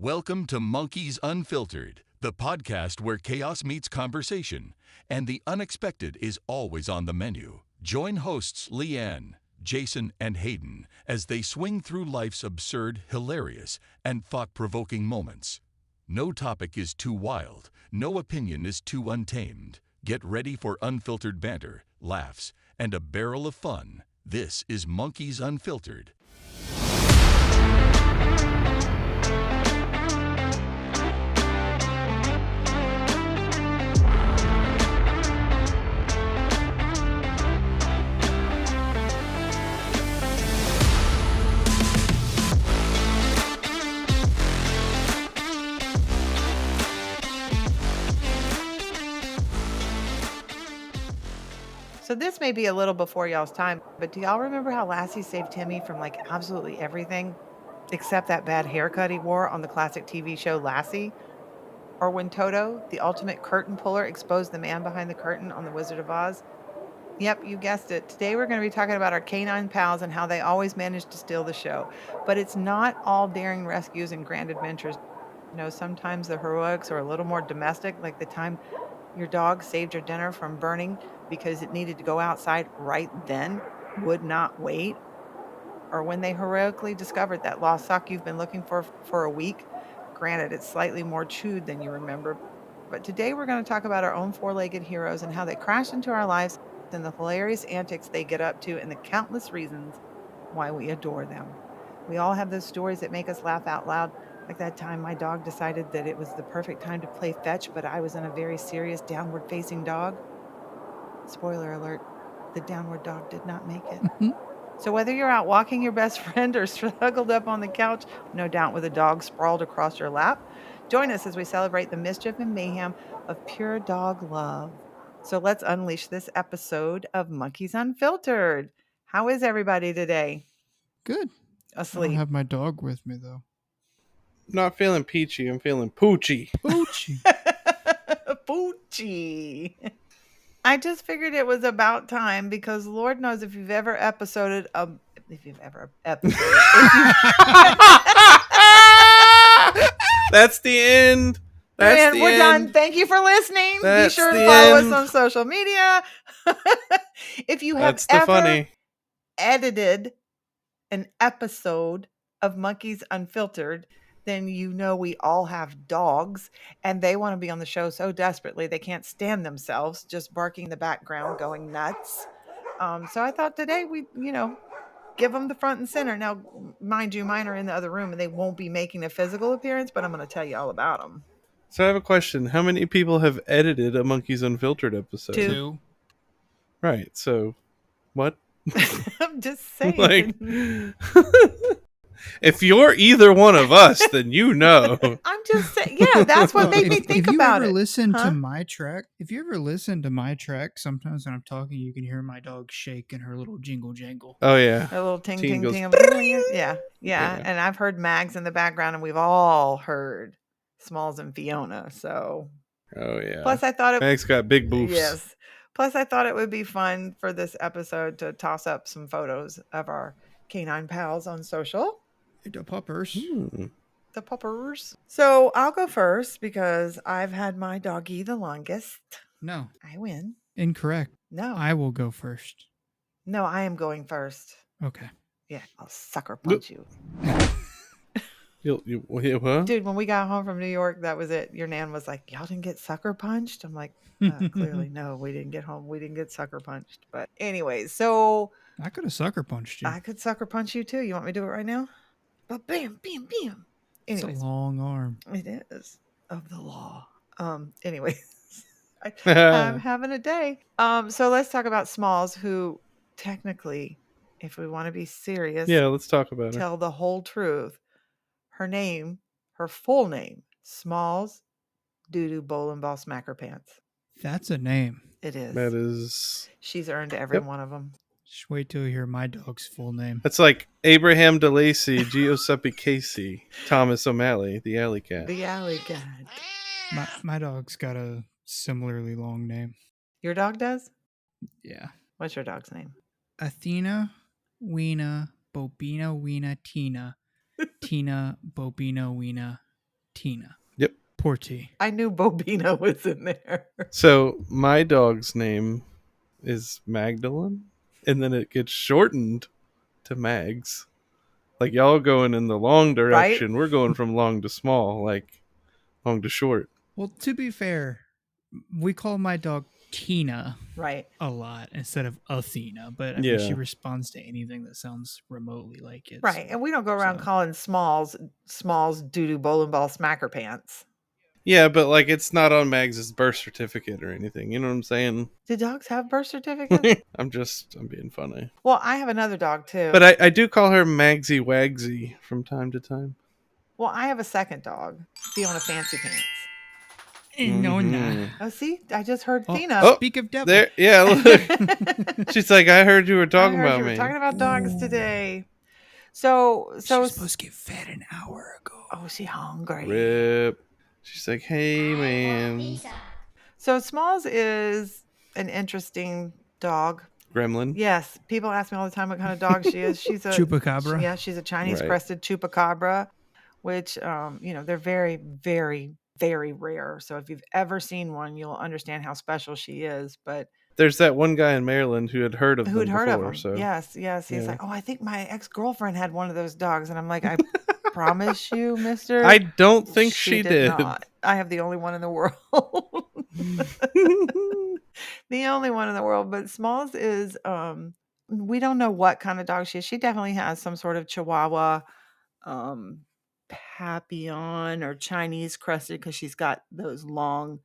Welcome to Monkeys Unfiltered, the podcast where chaos meets conversation, and the unexpected is always on the menu. Join hosts Leanne, Jason, and Hayden as they swing through life's absurd, hilarious, and thought-provoking moments. No topic is too wild, no opinion is too untamed. Get ready for unfiltered banter, laughs, and a barrel of fun. This is Monkeys Unfiltered. So this may be a little before y'all's time, but do y'all remember how Lassie saved Timmy from like absolutely everything except that bad haircut he wore on the classic TV show Lassie? Or when Toto, the ultimate curtain puller, exposed the man behind the curtain on The Wizard of Oz? Yep, you guessed it. Today we're going to be talking about our canine pals and how they always manage to steal the show. But it's not all daring rescues and grand adventures. You know, sometimes the heroics are a little more domestic, like the time your dog saved your dinner from burning because it needed to go outside right then, would not wait. Or when they heroically discovered that lost sock you've been looking for a week. Granted, it's slightly more chewed than you remember. But today we're going to talk about our own four-legged heroes and how they crash into our lives and the hilarious antics they get up to and the countless reasons why we adore them. We all have those stories that make us laugh out loud. Like that time my dog decided that it was the perfect time to play fetch, but I was in a very serious downward-facing dog. Spoiler alert, the downward dog did not make it. So whether you're out walking your best friend or snuggled up on the couch, no doubt with a dog sprawled across your lap, join us as we celebrate the mischief and mayhem of pure dog love. So let's unleash this episode of Monkeys Unfiltered. How is everybody today? Good. I don't Asleep. have my dog with me, though. Not feeling peachy. I'm feeling poochy. Poochie. Poochie. I just figured it was about time because Lord knows if you've ever episoded if you've ever episoded. That's the end. That's the We're end. done. Thank you for listening. That's Be sure to the follow end. us on social media. If you have That's the ever funny. edited an episode of Monkeys Unfiltered, then you know we all have dogs and they want to be on the show so desperately they can't stand themselves just barking in the background going nuts. So I thought today we'd, give them the front and center. Now, mind you, mine are in the other room and they won't be making a physical appearance, but I'm going to tell you all about them. So I have a question. How many people have edited a Monkeys Unfiltered episode? Two. Right. So, what? I'm just saying. If you're either one of us, then you know. I'm just saying. Yeah, that's what made me think about it. If you ever listen to my track, sometimes when I'm talking, you can hear my dog shake in her little jingle jangle. Oh, yeah. A little ting, ting, Ting goes, ting. Yeah. And I've heard Mags in the background, and we've all heard Smalls and Fiona. So. Oh, yeah. Plus, I thought Meg's got big boofs. Yes. Plus, I thought it would be fun for this episode to toss up some photos of our canine pals on social. The puppers. The puppers. So I'll go first because I've had my doggy the longest. No. I win. Incorrect. No. I will go first. No, I am going first. Okay. Yeah, I'll sucker punch you. What? Dude, when we got home from New York, that was it. Your nan was like, y'all didn't get sucker punched? I'm like, clearly, no, we didn't get home. We didn't get sucker punched. But anyways, so. I could have sucker punched you. I could sucker punch you too. You want me to do it right now? But bam, bam, bam. Anyways. It's a long arm. It is of the law. Anyways, I'm having a day. So let's talk about Smalls, who technically, if we want to be serious, Yeah, let's talk about it. tell the whole truth. Her full name, Smalls Doo-Doo Bowling Ball Smacker Pants. That's a name. It is. That is. She's earned every one of them. Just wait till you hear my dog's full name. That's like Abraham DeLacy, Giuseppe Casey, Thomas O'Malley, the alley cat. The alley cat. My dog's got a similarly long name. Your dog does? Yeah. What's your dog's name? Athena, Weena, Bobina, Weena, Tina, Tina, Bobina, Weena, Tina. Yep. Poor T. I knew Bobina was in there. So my dog's name is Magdalene, and then it gets shortened to Mags. Like y'all going in the long direction, we're going from long to small, like long to short. Well, to be fair, we call my dog Tina Right. a lot instead of Athena, but I Yeah. mean, she responds to anything that sounds remotely like it. Right. And we don't go around So- calling Smalls doo-doo bowling ball smacker pants. Yeah, but like it's not on Mags's birth certificate or anything. You know what I'm saying? Do dogs have birth certificates? I'm being funny. Well, I have another dog too. But I do call her Magsy Wagsy from time to time. Well, I have a second dog, Fiona Fancy Pants. No, Mhm. nah. Oh, see, I just heard Oh, Tina. Oh, Speak of devil. There, yeah. Look. She's like, I heard you were talking I heard about you were me. talking about dogs Ooh. today. So She was supposed to get fed an hour ago. oh, she hungry. Rip. She's like, hey man, So Smalls is an interesting dog. Gremlin. Yes, people ask me all the time what kind of dog she is. She's a Chupacabra. Yeah, she's a Chinese Right. crested chupacabra, which they're very, very, very rare. So if you've ever seen one, you'll understand how special she is. But There's that one guy in Maryland who had heard of who had them heard before. of them? So Yes. He's yeah. like, oh, I think my ex-girlfriend had one of those dogs, and I'm like, I promise you, Mister. I don't think she did. Not. I have the only one in the world. The only one in the world. But Smalls is we don't know what kind of dog she is. She definitely has some sort of Chihuahua Papillon or Chinese crested, because she's got those long,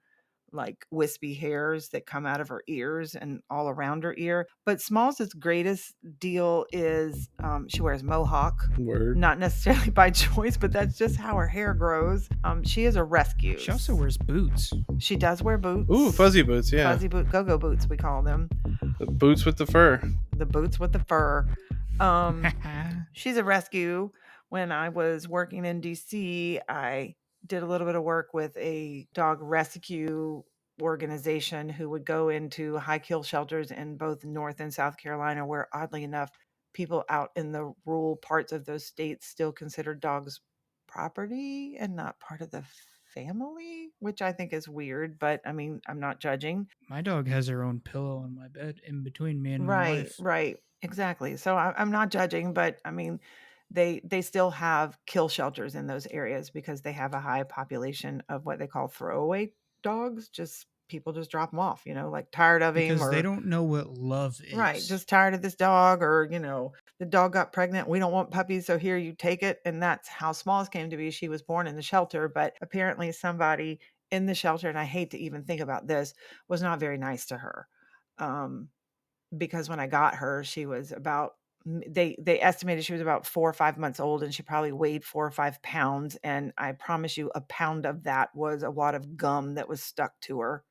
like wispy hairs that come out of her ears and all around her ear. But Smalls' greatest deal is she wears mohawk. Word. Not necessarily by choice, but that's just how her hair grows. She is a rescue. She also wears boots. She does wear boots. Ooh, fuzzy boots. Yeah, Fuzzy boot, go-go boots, we call them. The boots with the fur. The boots with the fur. She's a rescue. When I was working in DC, I did a little bit of work with a dog rescue organization who would go into high kill shelters in both North and South Carolina, where oddly enough, people out in the rural parts of those states still consider dogs property and not part of the family, which I think is weird, but I mean, I'm not judging. My dog has her own pillow on my bed in between me and my wife. Right, exactly. So I'm not judging, but I mean, they still have kill shelters in those areas because they have a high population of what they call throwaway dogs. Just people just drop them off, like tired of him, Because or they don't know what love is. right, just tired of this dog, or the dog got pregnant. We don't want puppies, so here, you take it. And that's how Smalls came to be. She was born in the shelter, but apparently somebody in the shelter, and I hate to even think about this, was not very nice to her. Because when I got her, she was about, they estimated she was about 4 or 5 months old, and she probably weighed 4 or 5 pounds. And I promise you, a pound of that was a wad of gum that was stuck to her.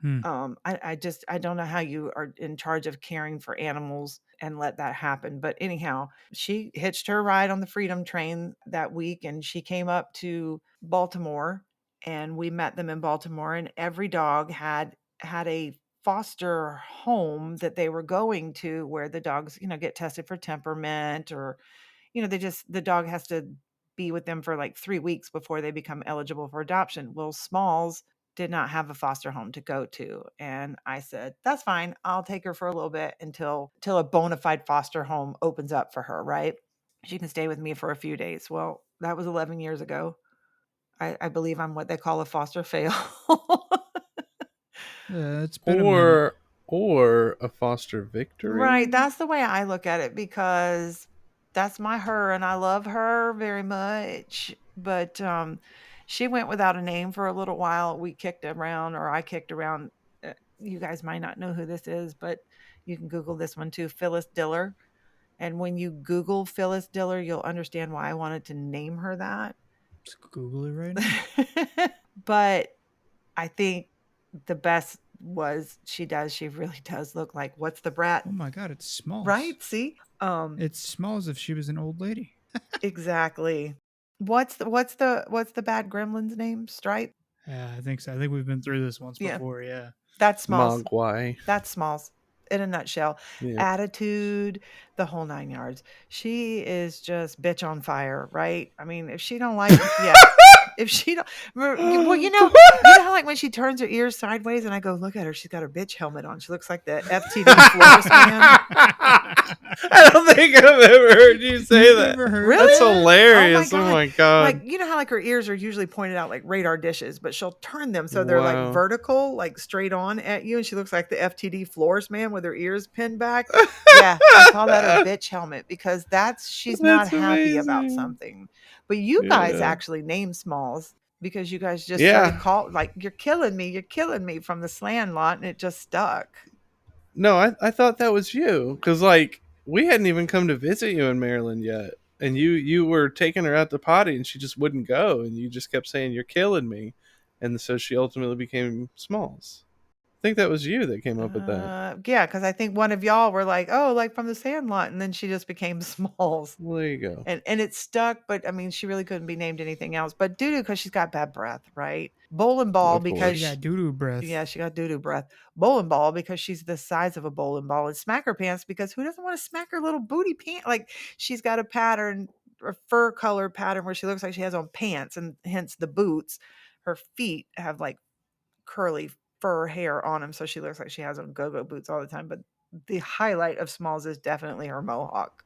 I don't know how you are in charge of caring for animals and let that happen. But anyhow, she hitched her ride on the Freedom train that week, and she came up to Baltimore, and we met them in Baltimore, and every dog had a foster home that they were going to, where the dogs, get tested for temperament, or, the dog has to be with them for like 3 weeks before they become eligible for adoption. Well, Smalls did not have a foster home to go to. And I said, that's fine. I'll take her for a little bit until a bona fide foster home opens up for her, right? She can stay with me for a few days. Well, that was 11 years ago. I believe I'm what they call a foster fail. It's been a minute. Or a foster victory. Right. That's the way I look at it, because that's my her, and I love her very much. But she went without a name for a little while. I kicked around. You guys might not know who this is, but you can Google this one too, Phyllis Diller. And when you Google Phyllis Diller, you'll understand why I wanted to name her that. Just Google it right now. But I think the best was she really does look like What's the Brat. Oh my God, it's Smalls. Right? See? It's Smalls if she was an old lady. Exactly. What's the bad gremlin's name? Stripe? Yeah, I think so. I think we've been through this once Yeah. before. Yeah. That's Smalls. Mogwai. That's Smalls in a nutshell. Yeah. Attitude, the whole 9 yards. She is just bitch on fire, right? I mean, if she don't like yeah. If she don't well, you know how like when she turns her ears sideways and I go, look at her, she's got her bitch helmet on. She looks like the FTD florist man. I don't think I've ever heard you say that. Really? That's hilarious. Oh my god. Like, you know how like her ears are usually pointed out like radar dishes, but she'll turn them so they're like Wow. vertical, like straight on at you, and she looks like the FTD florist man with her ears pinned back. Yeah, I call that her bitch helmet because she's not That's happy about amazing. something. But you guys Yeah. actually named Smalls because you guys just Yeah. started like you're killing me from the sland lot, and it just stuck. No, I thought that was you because like we hadn't even come to visit you in Maryland yet, and you were taking her out to potty, and she just wouldn't go, and you just kept saying you're killing me, and so she ultimately became Smalls. I think that was you that came up with that. Yeah, because I think one of y'all were like, oh, like from the Sandlot, and then she just became Smalls. Well, there you go. And it stuck, but I mean, she really couldn't be named anything else. But doo-doo because she's got bad breath, right? Bowling ball Of because She got doo-doo breath. yeah, she got doo-doo breath. Bowling ball because she's the size of a bowling ball, and smacker pants because who doesn't want to smack her little booty pant? Like she's got a pattern, a fur color pattern where she looks like she has on pants, and hence the boots. Her feet have like curly fur hair on them, so she looks like she has on go-go boots all the time. But the highlight of Smalls is definitely her mohawk.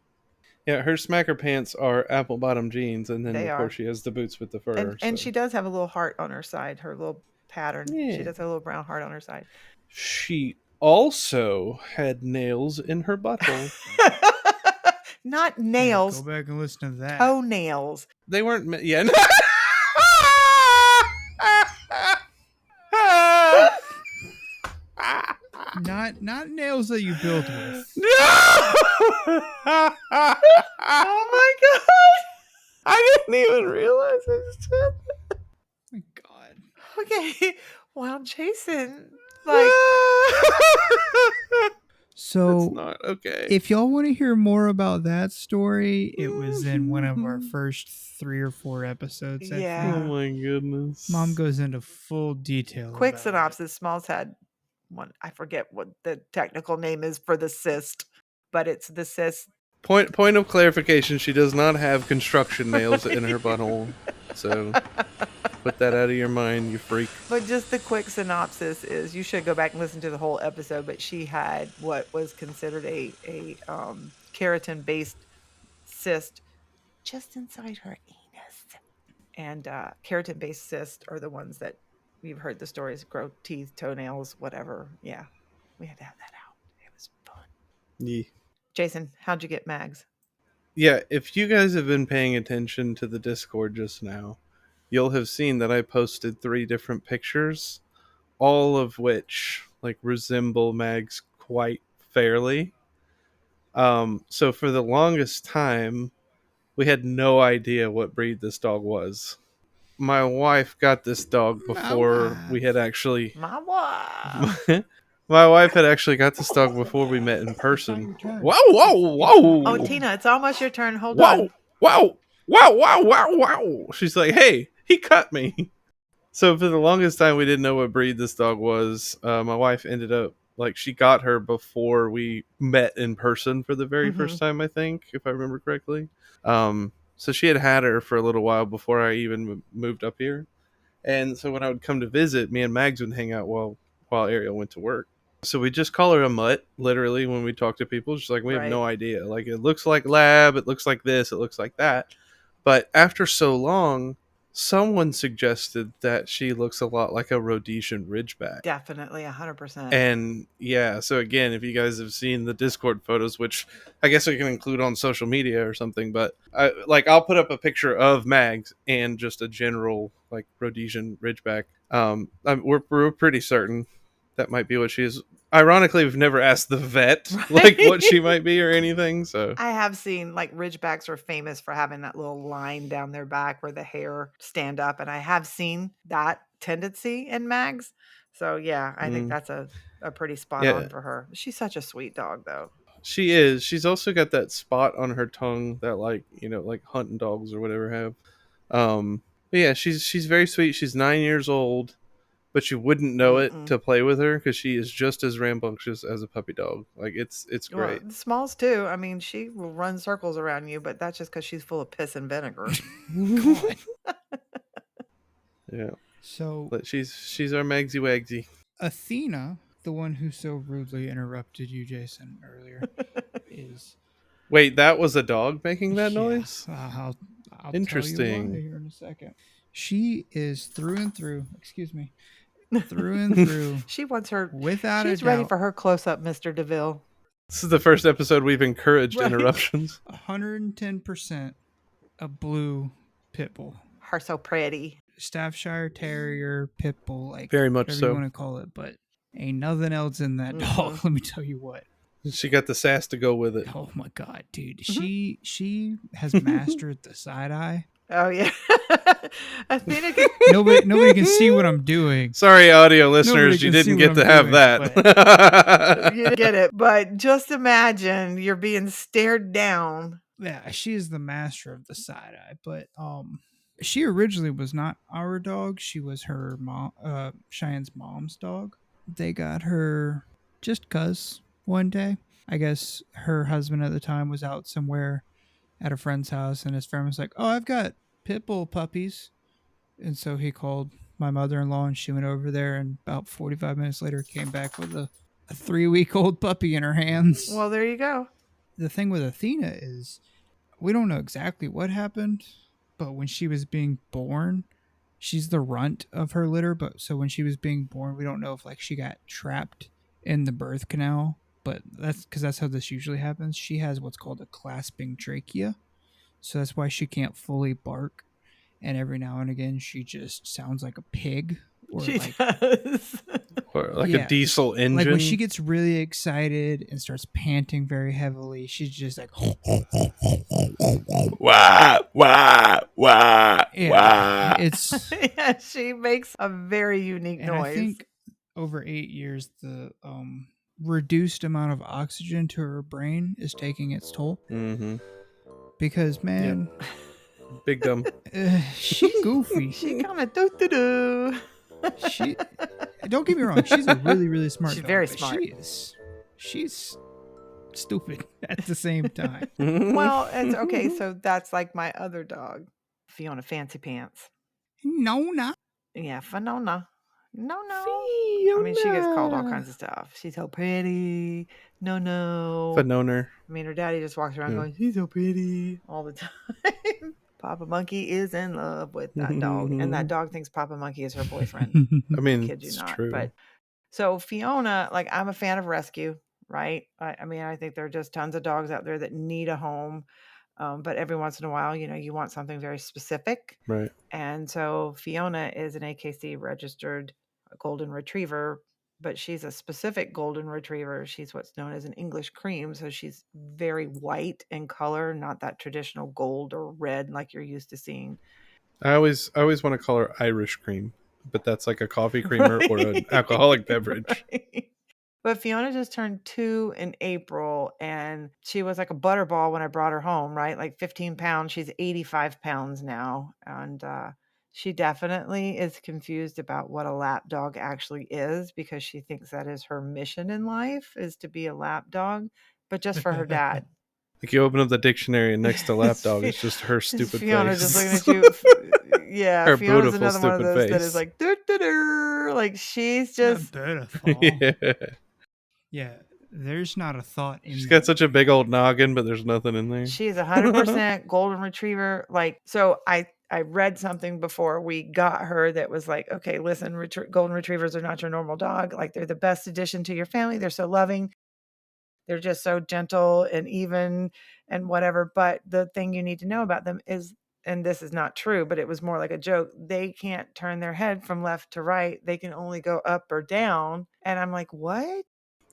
Yeah, her smacker pants are apple bottom jeans, and then They of are. course she has the boots with the fur. And so. she does have a little heart on her side, her little pattern. Yeah. She does have a little brown heart on her side. She also had nails in her butthole. Not nails. Yeah, go back and listen to that. Toenails. They weren't. Yeah. Not nails that you built with. No! Oh my god! I didn't even realize I said that. Oh my god. Okay. Well, Jason, like That's So not okay. if y'all want to hear more about that story, it was in one of our first 3 or 4 episodes. I Yeah. Oh think. my goodness. Mom goes into full detail. quick about it. synopsis, Smalls had one. I forget what the technical name is for the cyst, but it's the cyst. Point of clarification: she does not have construction nails in her butthole. So put that out of your mind, you freak. But just the quick synopsis is you should go back and listen to the whole episode, but she had what was considered a keratin based cyst just inside her anus. And keratin based cysts are the ones that you've heard the stories, grow teeth, toenails, whatever. Yeah. We had to have that out. It was fun. Yeah. Jason, how'd you get Mags? Yeah, if you guys have been paying attention to the Discord just now, you'll have seen that I posted 3 different pictures, all of which like resemble Mags quite fairly. So for the longest time, we had no idea what breed this dog was. My wife got this dog before we had actually. My wife. My wife had actually got this dog before we met in person. Whoa, whoa, whoa! Oh, Tina, it's almost your turn. Hold Whoa, on. whoa, wow, wow, wow, wow! She's like, "Hey, he cut me." So for the longest time, we didn't know what breed this dog was. My wife ended up she got her before we met in person for the very first time, I think, if I remember correctly. So she had her for a little while before I even moved up here. And so when I would come to visit, me and Mags would hang out while Ariel went to work. So we just call her a mutt, literally, when we talk to people. Just like, we have no idea. Like, it looks like lab, it looks like this, it looks like that. But after so long, someone suggested that she looks a lot like a Rhodesian Ridgeback. Definitely, 100%. And yeah, so again, if you guys have seen the Discord photos, which I guess we can include on social media or something, but I'll put up a picture of Mags and just a general like Rhodesian Ridgeback. We're pretty certain that might be what she is. Ironically, we've never asked the vet like what she might be or anything. So I have seen like Ridgebacks are famous for having that little line down their back where the hair stand up, and I have seen that tendency in Mags. So yeah, I think that's a pretty spot on for her. She's such a sweet dog, though. She is. She's also got that spot on her tongue that like hunting dogs or whatever have. But yeah, she's very sweet. She's 9 years old. but you wouldn't know it Mm-mm. to play with her because she is just as rambunctious as a puppy dog. Like it's Well, great. the Smalls too. I mean, she will run circles around you, but that's just because she's full of piss and vinegar. God. Yeah, So but she's our Magsy Wagsy. Athena, the one who so rudely interrupted you, Jason, earlier, is Wait, that was a dog making that yeah, noise? I'll tell you why Interesting. here in a second. She is through and through. Excuse me, through and through. She wants her. Without a She's ready doubt, for her close up, Mr. DeVille. This is the first episode we've encouraged Right. interruptions. 110% a blue pit bull, Her so pretty. Staffordshire Terrier, pit bull, like Very much whatever so. you want to call it, but ain't nothing else in that dog. Let me tell you what. She got the sass to go with it. Oh my god, dude. She has mastered the side eye. Oh yeah. Athena can. Nobody can see what I'm doing. Sorry, audio listeners, Nobody you can see didn't get what to I'm have doing, that. You get it, but just imagine you're being stared down. Yeah, she is the master of the side eye, but she originally was not our dog. She was her mom, Cheyenne's mom's dog. They got her just 'cause one day. I guess her husband at the time was out somewhere at a friend's house, and his friend was like, "Oh, I've got pit bull puppies," and so he called my mother-in-law, and she went over there, and about 45 minutes later came back with a 3-week-old puppy in her hands. Well, there you go. The thing with Athena is we don't know exactly what happened, but when she was being born, she's the runt of her litter, but so when she was being born, we don't know if like she got trapped in the birth canal, but that's because that's how this usually happens. She has what's called a clasping trachea, so that's why she can't fully bark, and every now and again she just sounds like a pig or She like does. Or like Yeah, a diesel engine. like when she gets really excited and starts panting very heavily, she's just like wah, wah, wah, yeah, wah. it's Yeah, she makes a very unique and noise. I think over 8 years the reduced amount of oxygen to her brain is taking its toll Mm-hmm. because man, Big dumb. she goofy. She kind of do do do. She don't get me wrong, she's a really smart She's dog, very but smart. she's stupid at the same time. Well, it's okay. So that's like my other dog, Fiona Fancy Pants. No, not Yeah, Finona. No. I mean, she gets called all kinds of stuff. She's so pretty. No. Phenoner. I mean, her daddy just walks around Yeah. going, "She's so pretty" all the time. Papa Monkey is in love with that dog, and that dog thinks Papa Monkey is her boyfriend. I mean, Kid you it's not. true. But so Fiona, like, I'm a fan of rescue, right? I mean, I think there are just tons of dogs out there that need a home. But every once in a while, you want something very specific. Right. And so Fiona is an AKC registered golden retriever, but she's a specific golden retriever. She's what's known as an English cream. So she's very white in color, not that traditional gold or red like you're used to seeing. I always want to call her Irish cream, but that's like a coffee creamer or an alcoholic beverage. Right. But Fiona just turned 2 in April, and she was like a butterball when I brought her home, right? Like 15 pounds. She's 85 pounds now. And she definitely is confused about what a lap dog actually is because she thinks that is her mission in life, is to be a lap dog, but just for her dad. Like you open up the dictionary and next to lap dog, it's just her stupid Fiona face. just looking at you. Yeah, Her Fiona's beautiful, another one of stupid those that face. is like, "Dur-dur-dur," like she's just Yeah. Yeah, there's not a thought in She's that. got such a big old noggin, but there's nothing in there. She's 100% golden retriever. Like, so I read something before we got her that was like, okay, listen, golden retrievers are not your normal dog. Like, they're the best addition to your family. They're so loving. They're just so gentle and even and whatever. But the thing you need to know about them is, and this is not true, but it was more like a joke, they can't turn their head from left to right. They can only go up or down. And I'm like, what?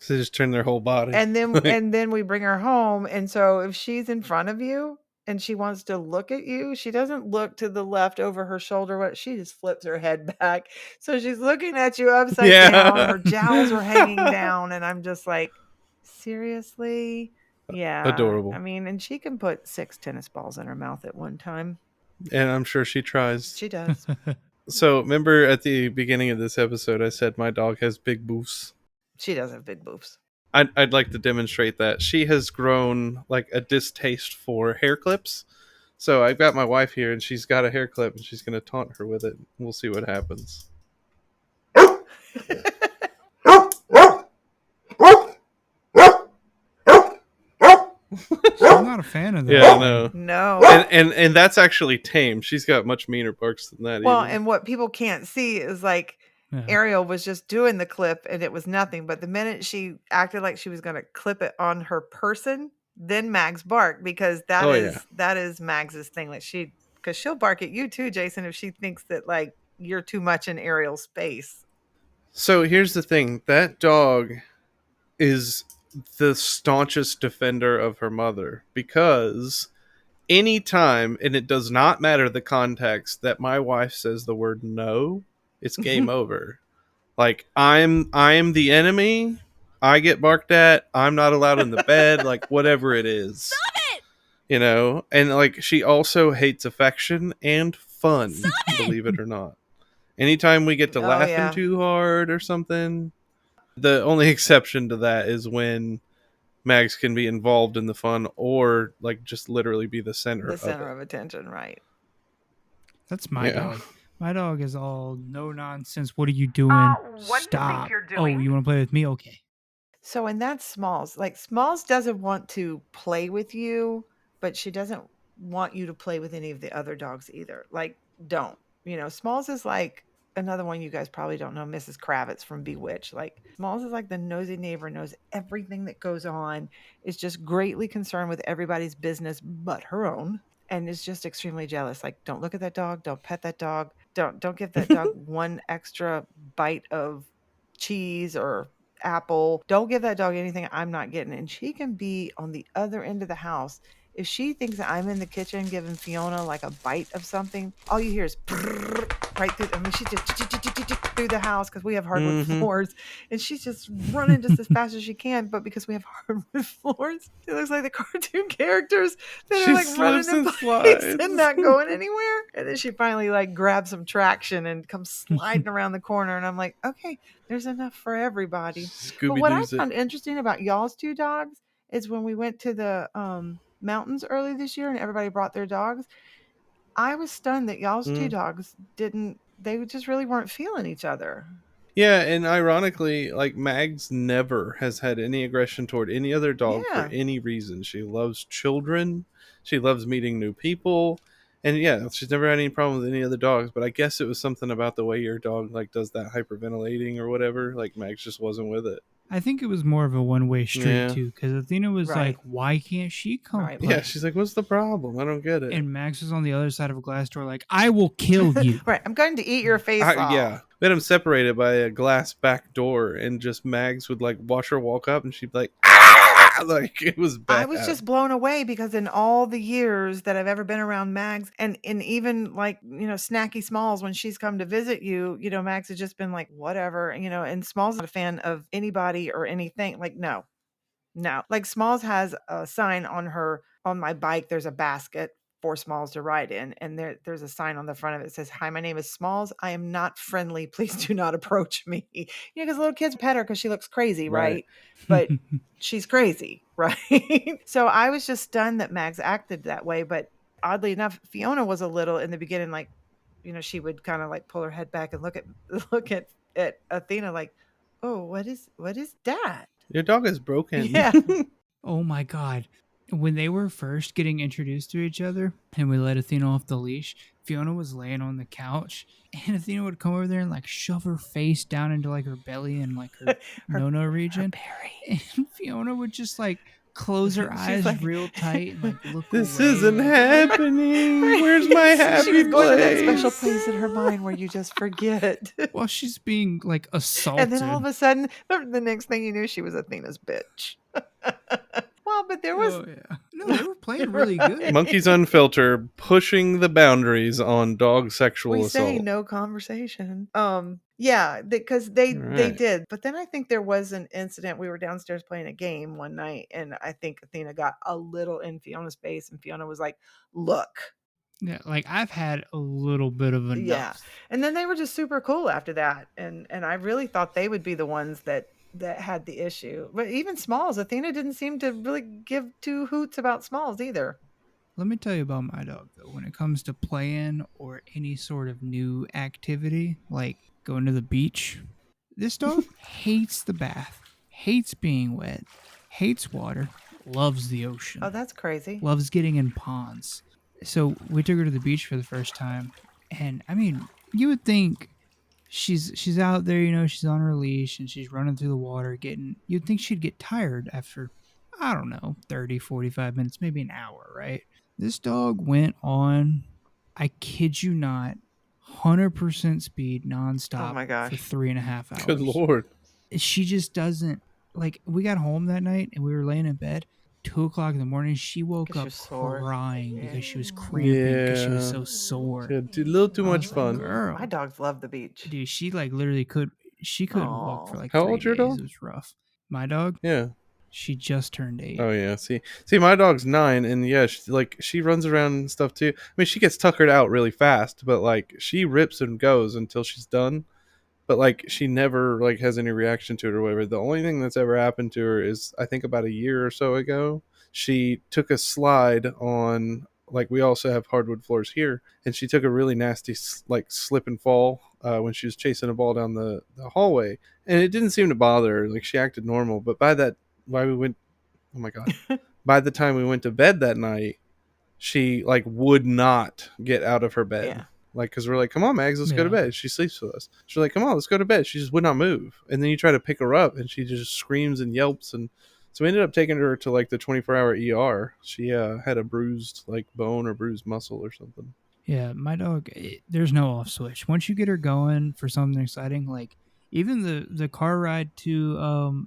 So they just turn their whole body. And then we bring her home. And so if she's in front of you and she wants to look at you, she doesn't look to the left over her shoulder. She just flips her head back. So she's looking at you upside down. Her jowls are hanging down. And I'm just like, seriously? Yeah. Adorable. I mean, and she can put 6 tennis balls in her mouth at one time. And I'm sure she tries. She does. So remember at the beginning of this episode, I said my dog has big boofs. She does have big boobs. I'd like to demonstrate that. She has grown like a distaste for hair clips. So I've got my wife here, and she's got a hair clip, and she's going to taunt her with it. We'll see what happens. I'm not a fan of that. Yeah, I know. No. And that's actually tame. She's got much meaner barks than that. Well, even. and what people can't see is like Ariel was just doing the clip and it was nothing. But the minute she acted like she was going to clip it on her person, then Mags bark, because that is Mags's thing. Like because she'll bark at you too, Jason, if she thinks that like you're too much in Ariel's space. So here's the thing. That dog is the staunchest defender of her mother, because anytime, and it does not matter the context, that my wife says the word no, it's game over. Like, I'm the enemy, I get barked at, I'm not allowed in the bed, like whatever it is. Stop it! You know, and like she also hates affection and fun, believe it or not. Anytime we get to laughing too hard or something, the only exception to that is when Mags can be involved in the fun or like just literally be the center of attention, right? That's my dog. My dog is all no nonsense. What are you doing? Stop. Oh, you want to play with me? Okay. So, and that's Smalls. Like, Smalls doesn't want to play with you, but she doesn't want you to play with any of the other dogs either. Like, don't. You know, Smalls is like another one you guys probably don't know, Mrs. Kravitz from Bewitched. Like, Smalls is like the nosy neighbor, knows everything that goes on, is just greatly concerned with everybody's business but her own, and is just extremely jealous. Like, don't look at that dog, don't pet that dog, don't give that dog one extra bite of cheese or apple. Don't give that dog anything I'm not getting. And she can be on the other end of the house. If she thinks that I'm in the kitchen giving Fiona like a bite of something, all you hear is right through. I mean, she's just through the house because we have hardwood floors, and she's just running just as fast as she can. But because we have hardwood floors, it looks like the cartoon characters that are like running in place and not going anywhere. And then she finally like grabs some traction and comes sliding around the corner, and I'm like, okay, there's enough for everybody. But what I found interesting about y'all's two dogs is when we went to the mountains early this year and everybody brought their dogs, I was stunned that y'all's two dogs they just really weren't feeling each other. Yeah, and ironically, like, Mags never has had any aggression toward any other dog for any reason. She loves children, she loves meeting new people, and yeah, she's never had any problem with any other dogs. But I guess it was something about the way your dog like does that hyperventilating or whatever. Like, Mags just wasn't with it. I think it was more of a one-way street too, because Athena was like, "Why can't she come?" Right. Yeah, she's like, "What's the problem? I don't get it." And Max was on the other side of a glass door, like, "I will kill you." Right, I'm going to eat your face off. Yeah, we had them separated by a glass back door, and just Mags would like watch her walk up, and she'd be like, "Ah!" Like, it was bad. I was just blown away because in all the years that I've ever been around Mags, and even like, you know, Snacky Smalls, when she's come to visit you, you know, Mags has just been like, whatever, you know, and Smalls is not a fan of anybody or anything. Like, no. Like, Smalls has a sign on my bike. There's a basket for Smalls to ride in, and there's a sign on the front of it that says, "Hi, my name is Smalls. I am not friendly. Please do not approach me." You know, because little kids pet her because she looks crazy, right? But she's crazy, right? So I was just stunned that Mags acted that way. But oddly enough, Fiona was a little in the beginning, like, you know, she would kind of like pull her head back and look at Athena like, "Oh, what is that? Your dog is broken." Yeah. Oh my God. When they were first getting introduced to each other and we let Athena off the leash, Fiona was laying on the couch and Athena would come over there and like shove her face down into like her belly and like her no region. And Fiona would just like close her eyes like, real tight and like look This away. isn't happening. Where's my happy She was going to that place? special place in her mind where you just forget. While she's being like assaulted. And then all of a sudden, the next thing you knew, she was Athena's bitch. Well, but there was... Oh, yeah. No, they were playing really good. Monkeys Unfiltered, pushing the boundaries on dog sexual We assault. say no conversation. Yeah, because they did. But then I think there was an incident. We were downstairs playing a game one night, and I think Athena got a little in Fiona's face, and Fiona was like, "Look." Yeah, like I've had a little bit of enough. Yeah. And then they were just super cool after that. And I really thought they would be the ones that had the issue. But even Smalls, Athena didn't seem to really give two hoots about Smalls either. Let me tell you about my dog, though. When it comes to playing or any sort of new activity, like going to the beach, this dog hates the bath, hates being wet, hates water, loves the ocean. Oh, that's crazy. Loves getting in ponds. So we took her to the beach for the first time, and I mean, you would think she's out there, you know, she's on her leash and she's running through the water you'd think she'd get tired after, I don't know, 30, 45 minutes, maybe an hour, right? This dog went on, I kid you not, 100% speed nonstop Oh my gosh. for 3.5 hours. Good Lord. She just doesn't, like, we got home that night and we were laying in bed. 2:00 in the morning, she woke up crying because she was cramping because she was so sore. Yeah, a little too much like, fun. Girl. My dogs love the beach. Dude, she like literally couldn't walk for like How 3 old's your days. dog? It was rough. My dog? Yeah. She just turned 8. Oh yeah. See, my dog's 9, and yeah, she runs around and stuff too. I mean, she gets tuckered out really fast, but like she rips and goes until she's done. But like she never like has any reaction to it or whatever. The only thing that's ever happened to her is I think about a year or so ago, she took a slide on, like, we also have hardwood floors here, and she took a really nasty like slip and fall when she was chasing a ball down the hallway, and it didn't seem to bother her. Like she acted normal, but by the time we went to bed that night, she like would not get out of her bed. Yeah. Like, because we're like, come on, Mags, let's go to bed. She sleeps with us. She's like, come on, let's go to bed. She just would not move. And then you try to pick her up, and she just screams and yelps. And so we ended up taking her to like the 24-hour ER. She had a bruised like bone or bruised muscle or something. Yeah, my dog, there's no off switch. Once you get her going for something exciting, like even the car ride to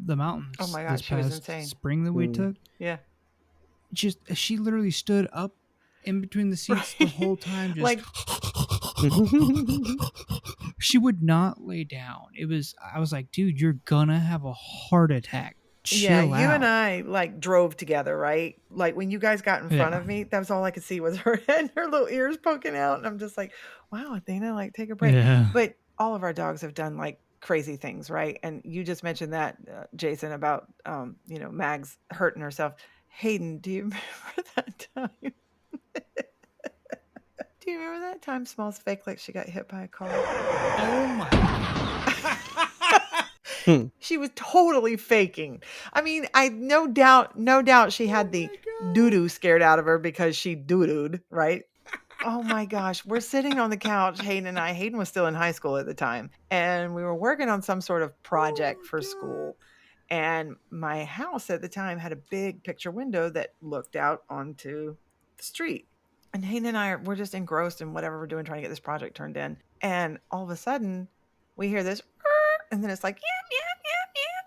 the mountains. Oh my gosh, she was insane. Spring that we took. Yeah. Just she literally stood up in between the seats the whole time, just like she would not lay down. I was like, dude, you're gonna have a heart attack. Chill out. You and I like drove together, right? Like when you guys got in front of me, that was all I could see was her head, her little ears poking out, and I'm just like, wow, Athena, like take a break. Yeah. But all of our dogs have done like crazy things, right? And you just mentioned that, Jason, about Mags hurting herself. Hayden, do you remember that time? Do you remember that time Smalls faked like she got hit by a car? Oh my God. She was totally faking. I mean, no doubt she had the doo-doo scared out of her because she doo-dooed, right? Oh my gosh. We're sitting on the couch, Hayden and I. Hayden was still in high school at the time. And we were working on some sort of project for school. And my house at the time had a big picture window that looked out onto the street. And Hayden and I we're just engrossed in whatever we're doing, trying to get this project turned in. And all of a sudden, we hear this, and then it's like, yap.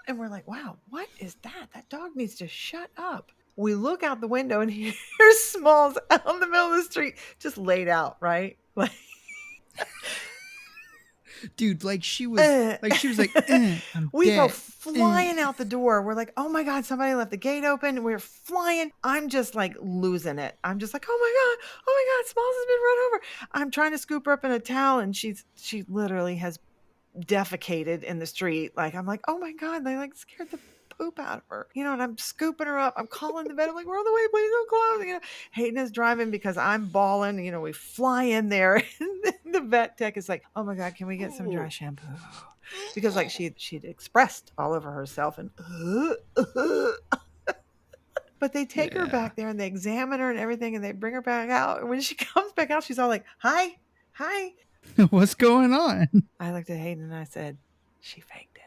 And we're like, wow, what is that? That dog needs to shut up. We look out the window and here's Smalls out in the middle of the street, just laid out, right? Like, dude, like she was like, we dead. go flying out the door. We're like, oh my God, somebody left the gate open. We're flying. I'm just like losing it. I'm just like, oh my God, Smalls has been run over. I'm trying to scoop her up in a towel, and she literally has defecated in the street. Like, I'm like, oh my God, they like scared the poop out of her, and I'm scooping her up. I'm calling the vet. I'm like, we're on the way, please don't close. Hayden is driving because I'm bawling. We fly in there, and the vet tech is like, oh my God, can we get some dry shampoo? Because like she'd expressed all over herself, and but they take her back there and they examine her and everything, and they bring her back out. And when she comes back out, she's all like, hi. What's going on? I looked at Hayden and I said, she faked it.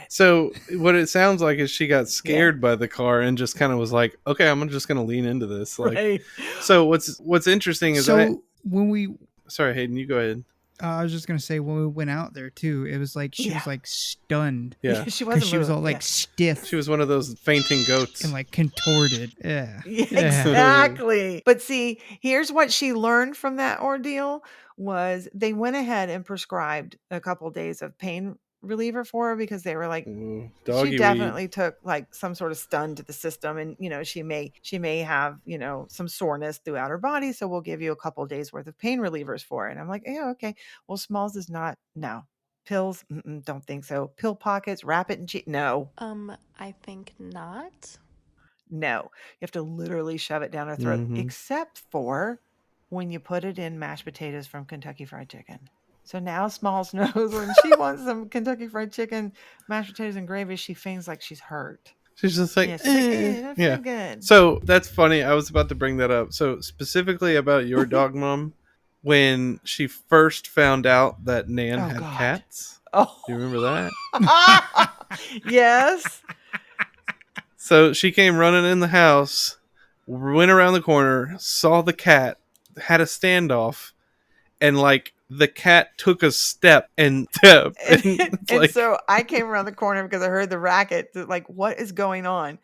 So what it sounds like is she got scared by the car and just kind of was like, okay, I'm just going to lean into this. Like, right. So what's interesting is sorry, Hayden, you go ahead. I was just going to say, when we went out there too, it was like, she was like stunned. Yeah. She was all like stiff. She was one of those fainting goats. And like contorted. Yeah. Exactly. But see, here's what she learned from that ordeal was they went ahead and prescribed a couple of days of pain reliever for her because they were like, doggy she weed. definitely took like some sort of stun to the system, and she may have some soreness throughout her body, so we'll give you a couple days worth of pain relievers for it. And I'm like, yeah, okay. Well, Smalls is not. No pills. Don't think so. Pill pockets, wrap it and no. I think not. No, you have to literally shove it down her throat, except for when you put it in mashed potatoes from Kentucky Fried Chicken. So now Smalls knows when she wants some Kentucky Fried Chicken, mashed potatoes and gravy, she feels like she's hurt. She's just like, I feel good. So that's funny. I was about to bring that up. So specifically about your dog, Mom, when she first found out that Nan had cats. Oh, do you remember that? Yes. So she came running in the house, went around the corner, saw the cat, had a standoff, and like the cat took a step and so I came around the corner because I heard the racket. Like, what is going on?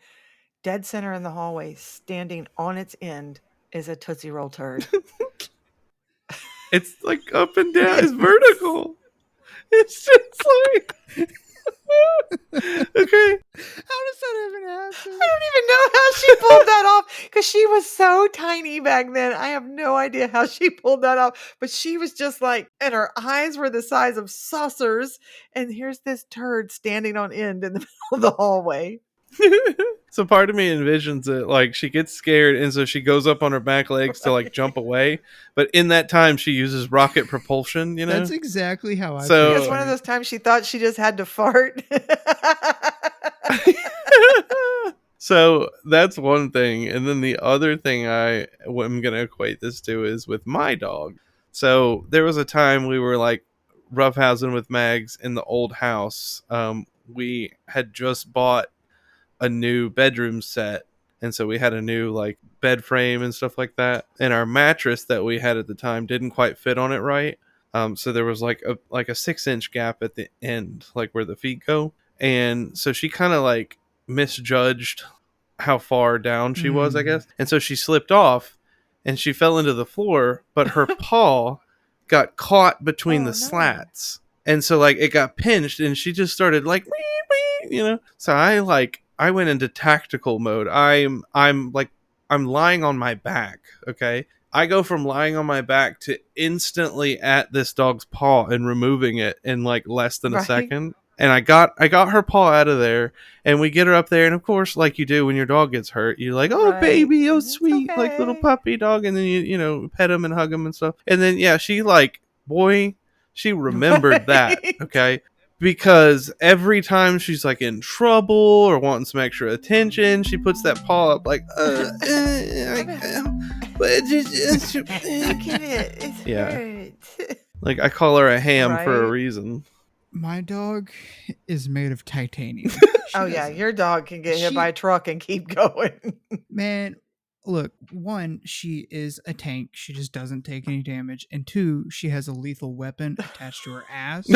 Dead center in the hallway, standing on its end, is a Tootsie Roll turd. It's like up and down. It's vertical. It's just like... Okay. How does that even happen? I don't even know how she pulled that off because she was so tiny back then. I have no idea how she pulled that off, but she was just like, and her eyes were the size of saucers, and here's this turd standing on end in the middle of the hallway. So part of me envisions it like she gets scared, and so she goes up on her back legs to like jump away, but in that time she uses rocket propulsion. That's exactly how I so it's one of those times she thought she just had to fart. So that's one thing, and then the other thing I'm gonna equate this to is with my dog. So there was a time we were like roughhousing with Mags in the old house. We had just bought a new bedroom set, and so we had a new like bed frame and stuff like that, and our mattress that we had at the time didn't quite fit on it right. So there was like a 6-inch gap at the end, like where the feet go, and so she kind of like misjudged how far down she was, I guess, and so she slipped off and she fell into the floor, but her paw got caught between the slats, and so like it got pinched, and she just started like so I went into tactical mode. I'm lying on my back, okay? I go from lying on my back to instantly at this dog's paw and removing it in like less than a second. And I got her paw out of there, and we get her up there, and of course, like you do when your dog gets hurt, you're like, oh baby, oh sweet, like little puppy dog, and then you pet him and hug him and stuff. And then she she remembered that, okay? Because every time she's like in trouble or wanting some extra attention, she puts that paw up like, hurt. Like I call her a ham for a reason. My dog is made of titanium. Your dog can get hit by a truck and keep going. Man, look, one, she is a tank. She just doesn't take any damage. And two, she has a lethal weapon attached to her ass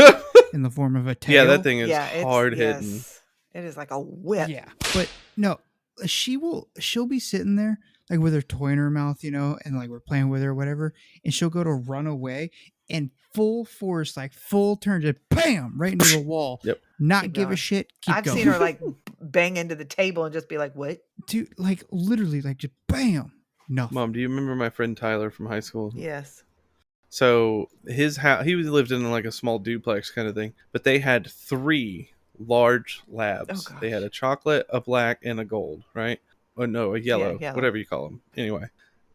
in the form of a tail. Yeah, that thing is hard hitting. Yes. It is like a whip. Yeah, but no, she'll be sitting there like with her toy in her mouth, and like we're playing with her or whatever, and she'll go to run away and full force, like full turn, just bam, right into the wall. Yep. Not keep give going. A shit. I've going. seen her like bang into the table and just be like, what? Dude, like literally like just bam. No. Mom, do you remember my friend Tyler from high school? Yes. So his house, he lived in like a small duplex kind of thing, but they had 3 large labs. They had a chocolate, a black, and a gold, right? Or no, a yellow, whatever you call them. Anyway.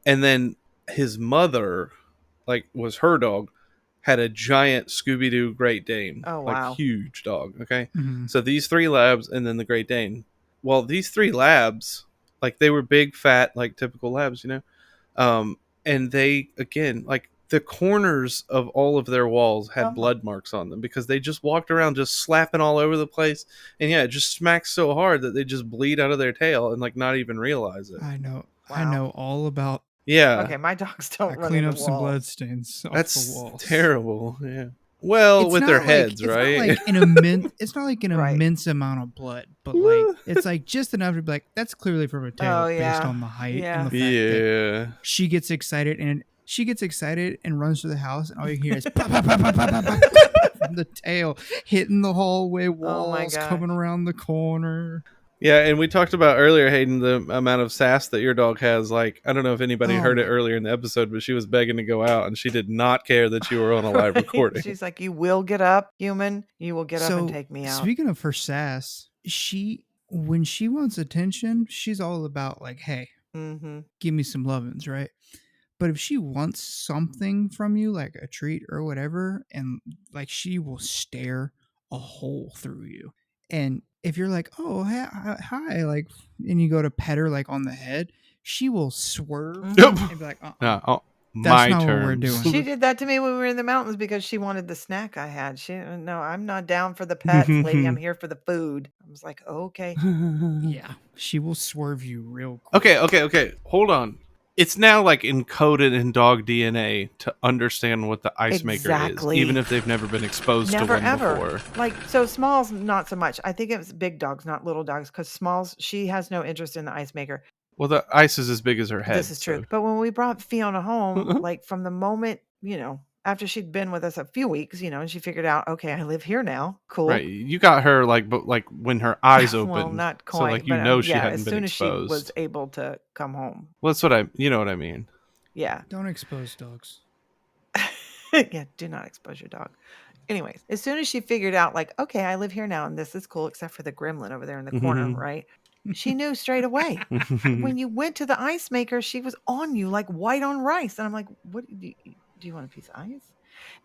And then his mother, like was her dog, had a giant Scooby-Doo Great Dane. Oh, wow. Like huge dog, okay? Mm-hmm. So these 3 labs and then the Great Dane. Well, these 3 labs, like they were big, fat, like typical labs, and they, again, like the corners of all of their walls had blood marks on them because they just walked around just slapping all over the place. And it just smacks so hard that they just bleed out of their tail and like not even realize it. I know. Wow. I know all about. Yeah. Okay, my dogs don't clean up some blood stains off That's the walls. terrible. Yeah. Well, it's with their heads, right? It's not like an immense amount of blood, but like it's like just enough to be like, that's clearly from a tail based on the height and the fact that she gets excited and runs to the house, and all you hear is pop, pop, pop, pop, pop, pop, the tail hitting the hallway Oh my walls, gosh. coming around the corner. Yeah, and we talked about earlier, Hayden, the amount of sass that your dog has. Like, I don't know if anybody heard it earlier in the episode, but she was begging to go out, and she did not care that you were on a live recording. She's like, you will get up, human. You will get up and take me out. Speaking of her sass, when she wants attention, she's all about like, hey, give me some lovin's, right? But if she wants something from you, like a treat or whatever, and like she will stare a hole through you. And if you're like, oh, hi, like, and you go to pet her like on the head, she will swerve and be like, that's not what we're doing. She did that to me when we were in the mountains because she wanted the snack I had. No, I'm not down for the pets, lady. I'm here for the food. I was like, okay. Yeah, she will swerve you real quick. Okay. Hold on. It's now like encoded in dog DNA to understand what the ice maker is, even if they've never been exposed to one before. Like, so Smalls, not so much. I think it was big dogs, not little dogs, because Smalls, she has no interest in the ice maker. Well, the ice is as big as her head. This is true. But when we brought Fiona home, like from the moment, after she'd been with us a few weeks, and she figured out, okay, I live here now. Cool. Right. You got her like when her eyes opened. Well, not quite. So like she hadn't been exposed. As soon as she was able to come home. Well, that's you know what I mean. Yeah. Don't expose dogs. Yeah, do not expose your dog. Anyways, as soon as she figured out, like, okay, I live here now and this is cool, except for the gremlin over there in the corner, right? She knew straight away. When you went to the ice maker, she was on you like white on rice. And I'm like, what do you want a piece of ice?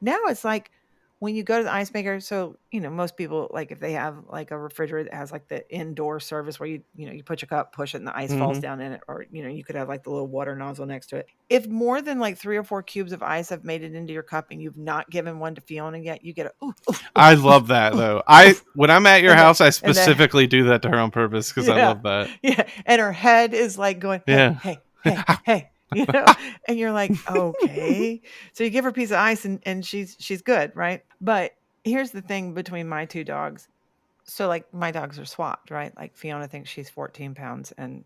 Now it's like when you go to the ice maker, so most people, like if they have like a refrigerator that has like the indoor service where you put your cup, push it, and the ice falls down in it, or you could have like the little water nozzle next to it. If more than like 3 or 4 cubes of ice have made it into your cup and you've not given one to Fiona yet, you get a ooh. I love that though. When I'm at your house, I specifically do that to her on purpose because I love that. Yeah, and her head is like going, hey. And you're like, okay. So you give her a piece of ice and she's good, right? But here's the thing between my 2 dogs. So like my dogs are swapped, right? Like Fiona thinks she's 14 pounds and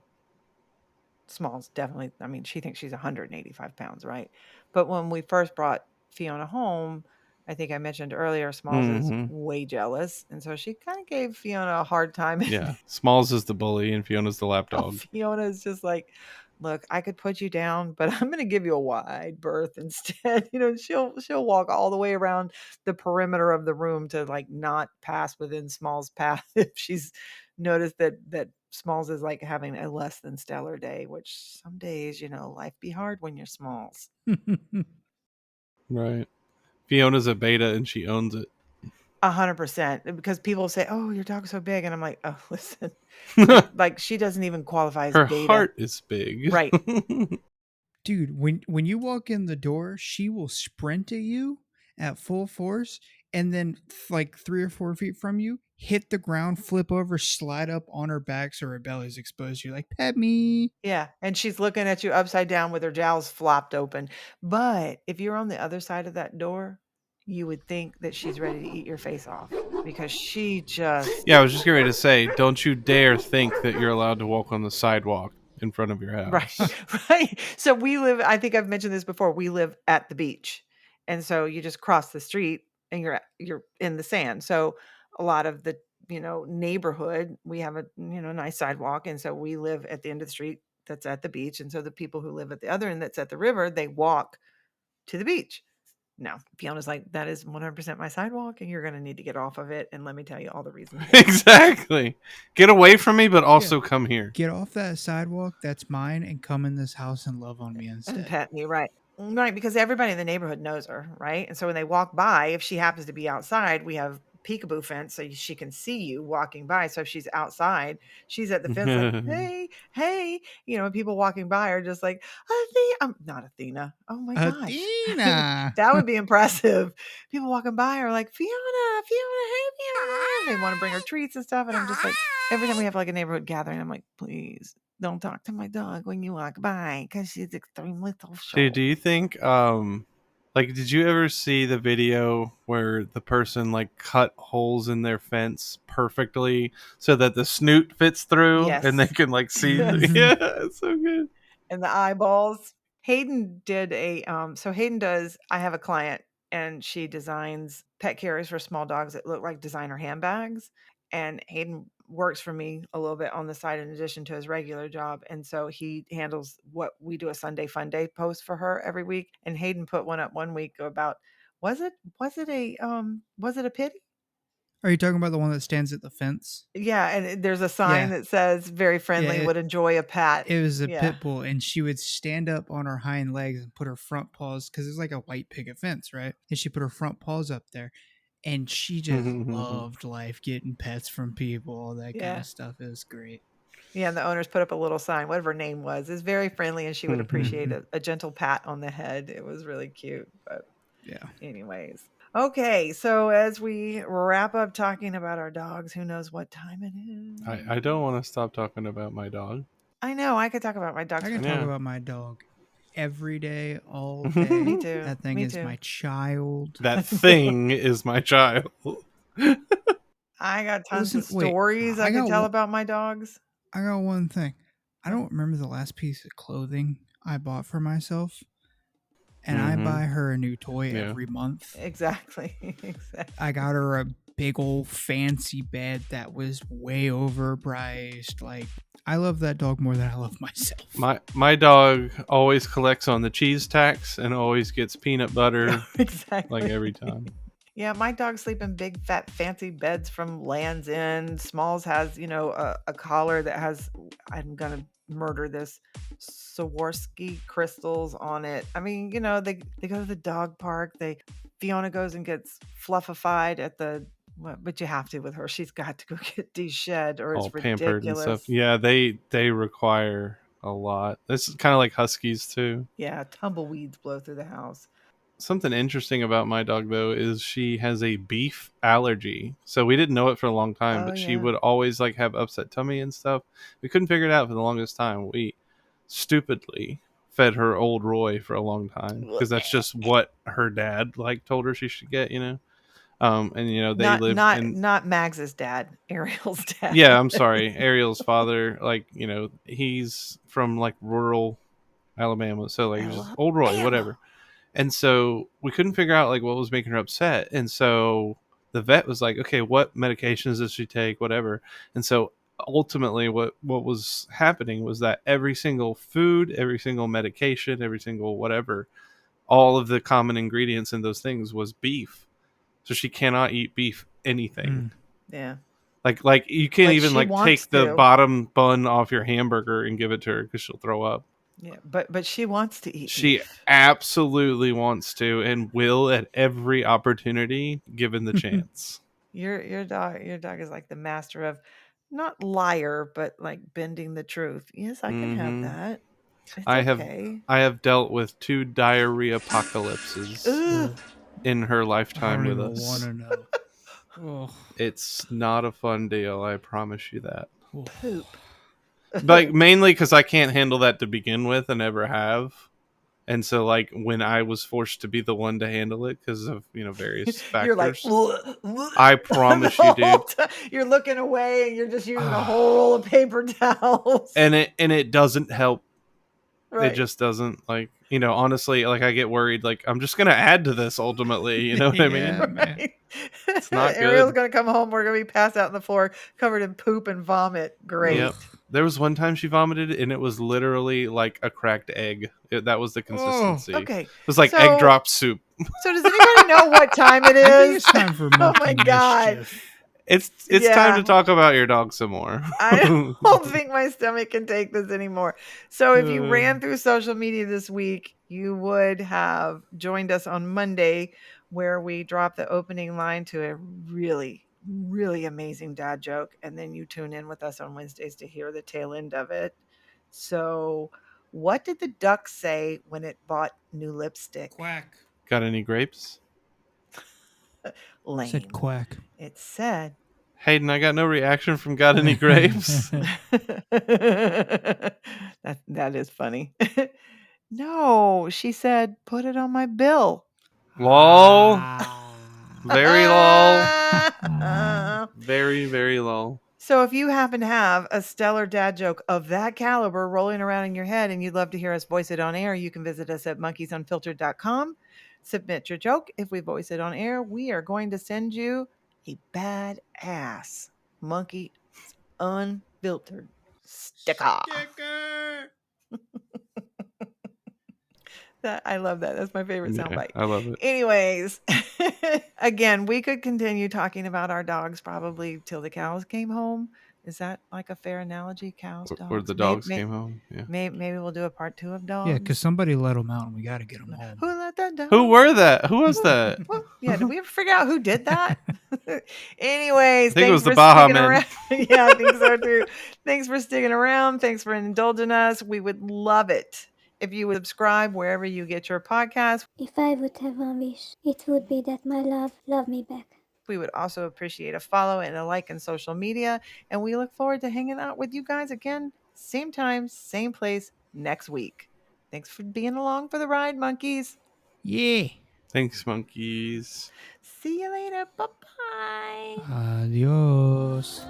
Smalls definitely, she thinks she's 185 pounds, right? But when we first brought Fiona home, I think I mentioned earlier, Smalls is way jealous. And so she kind of gave Fiona a hard time. Yeah. Smalls is the bully and Fiona's the lapdog. Fiona's just like, look, I could put you down, but I'm going to give you a wide berth instead. She'll walk all the way around the perimeter of the room to like not pass within Smalls' path if she's noticed that Smalls is like having a less than stellar day, which some days, life be hard when you're Smalls. Right. Fiona's a beta and she owns it. 100%, because people say, oh, your dog's so big. And I'm like, oh, listen, like she doesn't even qualify as her beta. heart is big. Right. Dude, when you walk in the door, she will sprint at you at full force and then like 3 or 4 feet from you, hit the ground, flip over, slide up on her back so her belly's exposed. You're like, pet me. Yeah, and she's looking at you upside down with her jowls flopped open. But if you're on the other side of that door, you would think that she's ready to eat your face off because she just... Yeah, I was just getting ready to say, don't you dare think that you're allowed to walk on the sidewalk in front of your house. Right. So we live, I think I've mentioned this before, we live at the beach. And so you just cross the street and you're in the sand. So a lot of the, neighborhood, we have a, nice sidewalk. And so we live at the end of the street that's at the beach. And so the people who live at the other end that's at the river, they walk to the beach. No, Fiona's like, that is 100% my sidewalk, and you're going to need to get off of it. And let me tell you all the reasons. Exactly. Get away from me, but also come here. Get off that sidewalk. That's mine, and come in this house and love on me instead. And pet me, right. Right, because everybody in the neighborhood knows her, right? And so when they walk by, if she happens to be outside, we have peekaboo fence so she can see you walking by. So if she's outside, she's at the fence like, hey, and people walking by are just like, I'm not Athena. Oh my gosh. Athena. That would be impressive. People walking by are like, Fiona, hey, Fiona. They want to bring her treats and stuff. And I'm just like, every time we have like a neighborhood gathering, I'm like, please don't talk to my dog when you walk by because she's extremely social. Dude, do you think did you ever see the video where the person like cut holes in their fence perfectly so that the snoot fits through and they can like see? Yeah, it's so good. And the eyeballs. Hayden did I have a client and she designs pet carriers for small dogs that look like designer handbags. And Hayden works for me a little bit on the side in addition to his regular job. And so he handles what we do, a Sunday Fun Day post for her every week. And Hayden put one up one week about, was it a pity? Are you talking about the one that stands at the fence? Yeah, and there's a sign that says very friendly, would enjoy a pat. It was a pit bull, and she would stand up on her hind legs and put her front paws, because it's like a white picket fence, right? And she put her front paws up there, and she just loved life, getting pets from people, all that kind of stuff. It was great. Yeah, and the owners put up a little sign, whatever her name was, is very friendly, and she would appreciate a gentle pat on the head. It was really cute. But anyways. Okay, so as we wrap up talking about our dogs, who knows what time it is? I don't want to stop talking about my dog. I know. I could talk about my dog. I can talk about my dog every day, all day. Me too. That thing is my child. That thing is my child. I got tons of stories I can tell about my dogs. I got one thing. I don't remember the last piece of clothing I bought for myself. And I buy her a new toy every month. Exactly. I got her a big old fancy bed that was way overpriced. Like, I love that dog more than I love myself. My dog always collects on the cheese tax and always gets peanut butter. Exactly. Like every time. Yeah, my dogs sleep in big, fat, fancy beds from Land's End. Smalls has, a collar that has, I'm going to murder this, Swarovski crystals on it. I mean, they go to the dog park. Fiona goes and gets fluffified at but you have to with her. She's got to go get de-shed or it's ridiculous. Pampered and stuff. Yeah, they require a lot. This is kind of like huskies too. Yeah, tumbleweeds blow through the house. Something interesting about my dog, though, is she has a beef allergy. So we didn't know it for a long time, but she would always have upset tummy and stuff. We couldn't figure it out for the longest time. We stupidly fed her Old Roy for a long time because that's just what her dad told her she should get, And they live not Mags's dad, Ariel's dad. Yeah, I'm sorry, Ariel's father. He's from rural Alabama, so just Old Roy, whatever. And so we couldn't figure out what was making her upset. And so the vet was like, okay, what medications does she take? Whatever. And so ultimately what was happening was that every single food, every single medication, every single whatever, all of the common ingredients in those things was beef. So she cannot eat beef anything. Yeah. Like you can't even take the bottom bun off your hamburger and give it to her because she'll throw up. Yeah, but she wants to eat. She absolutely wants to and will at every opportunity given the chance. Your dog is like the master of not liar, but bending the truth. Yes, I can have that. I have dealt with 2 diarrhea apocalypses in her lifetime with us. I don't want to know. It's not a fun deal, I promise you that. Poop. Mainly because I can't handle that to begin with and never have. And so when I was forced to be the one to handle it because of various factors, you're I promise you, dude, you're looking away and you're just using a whole roll of paper towels, and it doesn't help. Right. It just doesn't honestly, I get worried. I'm just gonna add to this ultimately. You know what I mean? Right. It's not good. Ariel's gonna come home. We're gonna be passed out on the floor, covered in poop and vomit. Great. Yep. There was one time she vomited, and it was literally like a cracked egg. That was the consistency. Okay. It was like egg drop soup. So does anybody know what time it is? I think it's time for oh my god. Mischief. It's time to talk about your dog some more. I don't think my stomach can take this anymore. So if you ran through social media this week, you would have joined us on Monday where we dropped the opening line to a really, really amazing dad joke. And then you tune in with us on Wednesdays to hear the tail end of it. So what did the duck say when it bought new lipstick? Quack. Got any grapes? Lame. It said quack. It said, Hayden, I got no reaction from got any grapes. that is funny. No, she said, put it on my bill. Lol. Very lol. Very, very lol. So if you happen to have a stellar dad joke of that caliber rolling around in your head and you'd love to hear us voice it on air, you can visit us at monkeysunfiltered.com. Submit your joke. If we voice it on air, we are going to send you a badass Monkey Unfiltered sticker. I love that. That's my favorite soundbite. I love it. Anyways, again, we could continue talking about our dogs probably till the cows came home. Is that like a fair analogy? Cows, dogs? Or the dogs came home. Yeah. Maybe we'll do a part 2 of dogs. Yeah, because somebody let them out and we got to get them home. Who let that dog? Who were that? Who was that? Yeah, did we ever figure out who did that? Anyways, I think it was for the Baja sticking Men. around. Yeah, I think so too. Thanks for sticking around. Thanks for indulging us. We would love it if you would subscribe wherever you get your podcast. If I would have one wish, it would be that my love me back. We would also appreciate a follow and a like on social media. And we look forward to hanging out with you guys again, same time, same place next week. Thanks for being along for the ride, monkeys. Yeah. Thanks, monkeys. See you later. Bye-bye. Adios.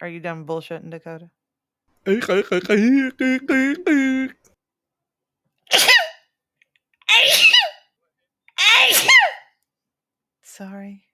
Are you done bullshitting, Dakota? Sorry.